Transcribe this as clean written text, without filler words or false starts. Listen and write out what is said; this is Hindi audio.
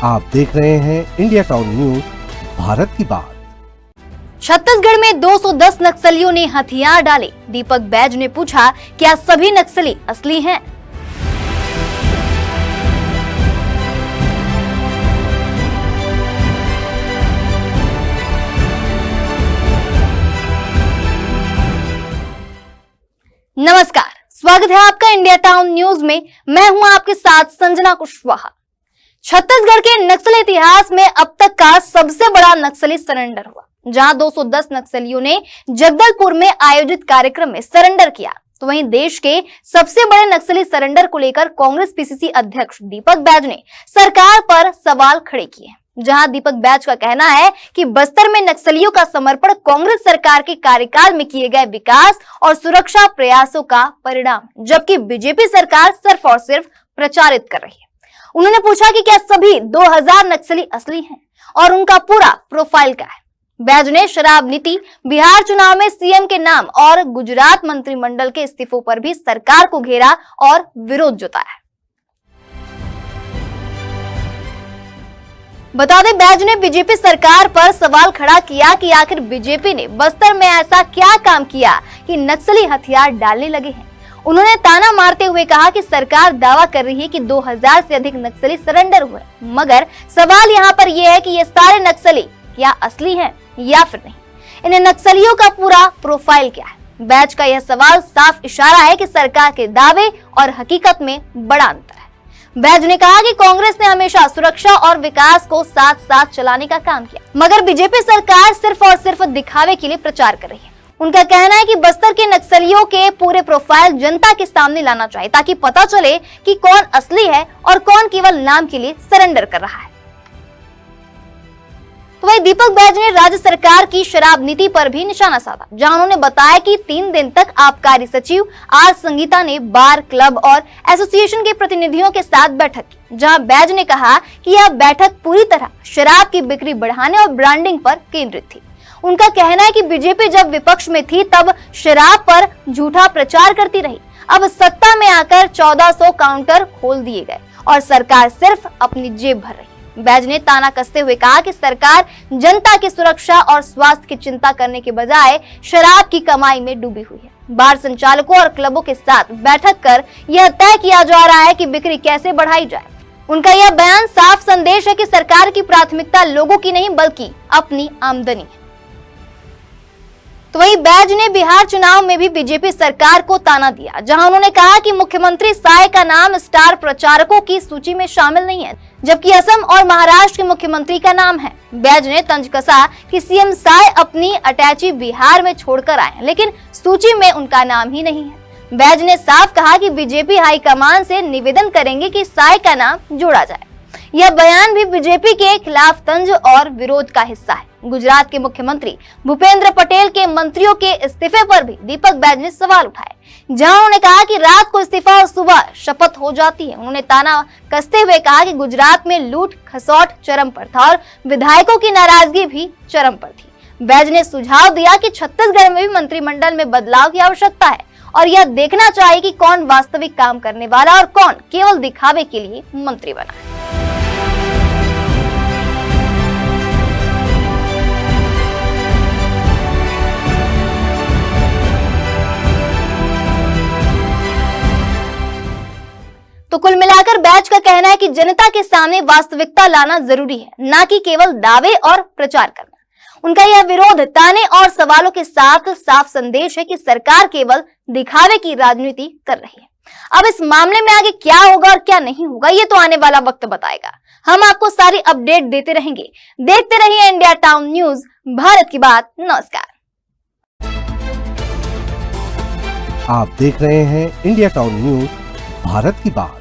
आप देख रहे हैं इंडिया टाउन न्यूज, भारत की बात। छत्तीसगढ़ में 210 नक्सलियों ने हथियार डाले। दीपक बैज ने पूछा, क्या सभी नक्सली असली हैं? नमस्कार, स्वागत है आपका इंडिया टाउन न्यूज में। मैं हूं आपके साथ संजना कुशवाहा। छत्तीसगढ़ के नक्सल इतिहास में अब तक का सबसे बड़ा नक्सली सरेंडर हुआ, जहां 210 नक्सलियों ने जगदलपुर में आयोजित कार्यक्रम में सरेंडर किया। तो वहीं देश के सबसे बड़े नक्सली सरेंडर को लेकर कांग्रेस पीसीसी अध्यक्ष दीपक बैज ने सरकार पर सवाल खड़े किए, जहां दीपक बैज का कहना है कि बस्तर में नक्सलियों का समर्पण कांग्रेस सरकार के कार्यकाल में किए गए विकास और सुरक्षा प्रयासों का परिणाम, जबकि बीजेपी सरकार सिर्फ और सिर्फ प्रचारित कर रही है। उन्होंने पूछा कि क्या सभी 2000 नक्सली असली हैं और उनका पूरा प्रोफाइल क्या है। बैज ने शराब नीति, बिहार चुनाव में सीएम के नाम और गुजरात मंत्रिमंडल के इस्तीफों पर भी सरकार को घेरा और विरोध जताया। बता दें, बैज ने बीजेपी सरकार पर सवाल खड़ा किया कि आखिर बीजेपी ने बस्तर में ऐसा क्या काम किया कि नक्सली हथियार डालने लगे हैं। उन्होंने ताना मारते हुए कहा कि सरकार दावा कर रही है कि 2000 से अधिक नक्सली सरेंडर हुए, मगर सवाल यहाँ पर यह है कि ये सारे नक्सली क्या असली हैं या फिर नहीं। इन नक्सलियों का पूरा प्रोफाइल क्या है। बैज का यह सवाल साफ इशारा है कि सरकार के दावे और हकीकत में बड़ा अंतर है। बैज ने कहा कि कांग्रेस ने हमेशा सुरक्षा और विकास को साथ साथ चलाने का काम किया, मगर बीजेपी सरकार सिर्फ और सिर्फ दिखावे के लिए प्रचार कर रही है। उनका कहना है कि बस्तर के नक्सलियों के पूरे प्रोफाइल जनता के सामने लाना चाहिए, ताकि पता चले कि कौन असली है और कौन केवल नाम के लिए सरेंडर कर रहा है। तो वही दीपक बैज ने राज्य सरकार की शराब नीति पर भी निशाना साधा, जहां उन्होंने बताया कि 3 दिन तक आबकारी सचिव आर संगीता ने बार, क्लब और एसोसिएशन के प्रतिनिधियों के साथ बैठक की, जहां बैज ने कहा कि यह बैठक पूरी तरह शराब की बिक्री बढ़ाने और ब्रांडिंग पर केंद्रित थी। उनका कहना है कि बीजेपी जब विपक्ष में थी तब शराब पर झूठा प्रचार करती रही। अब सत्ता में आकर 1400 काउंटर खोल दिए गए और सरकार सिर्फ अपनी जेब भर रही। बैज ने ताना कसते हुए कहा कि सरकार जनता की सुरक्षा और स्वास्थ्य की चिंता करने के बजाय शराब की कमाई में डूबी हुई है। बार संचालकों और क्लबों के साथ बैठक कर यह तय किया जा रहा है कि बिक्री कैसे बढ़ाई जाए। उनका यह बयान साफ संदेश है कि सरकार की प्राथमिकता लोगों की नहीं बल्कि अपनी आमदनी है। तो वही बैज ने बिहार चुनाव में भी बीजेपी सरकार को ताना दिया, जहां उन्होंने कहा कि मुख्यमंत्री साय का नाम स्टार प्रचारकों की सूची में शामिल नहीं है, जबकि असम और महाराष्ट्र के मुख्यमंत्री का नाम है। बैज ने तंज कसा कि सीएम साय अपनी अटैची बिहार में छोड़कर आए, लेकिन सूची में उनका नाम ही नहीं है। बैज ने साफ कहा कि बीजेपी हाईकमान से निवेदन करेंगे कि साय का नाम जोड़ा जाए। यह बयान भी बीजेपी के खिलाफ तंज और विरोध का हिस्सा है। गुजरात के मुख्यमंत्री भूपेंद्र पटेल के मंत्रियों के इस्तीफे पर भी दीपक बैज ने सवाल उठाए, जहां उन्होंने कहा कि रात को इस्तीफा और सुबह शपथ हो जाती है। उन्होंने ताना कसते हुए कहा कि गुजरात में लूट खसौट चरम पर था और विधायकों की नाराजगी भी चरम पर थी। बैज ने सुझाव दिया कि छत्तीसगढ़ में भी मंत्रिमंडल में बदलाव की आवश्यकता है और यह देखना चाहिए कि कौन वास्तविक काम करने वाला और कौन केवल दिखावे के लिए मंत्री बना है। तो कुल मिलाकर बैज का कहना है कि जनता के सामने वास्तविकता लाना जरूरी है, ना कि केवल दावे और प्रचार करना। उनका यह विरोध ताने और सवालों के साथ साफ संदेश है कि सरकार केवल दिखावे की राजनीति कर रही है। अब इस मामले में आगे क्या होगा और क्या नहीं होगा, ये तो आने वाला वक्त बताएगा। हम आपको सारी अपडेट देते रहेंगे। देखते रहिए इंडिया टाउन न्यूज, भारत की बात। नमस्कार। आप देख रहे हैं इंडिया टाउन न्यूज, भारत की बात।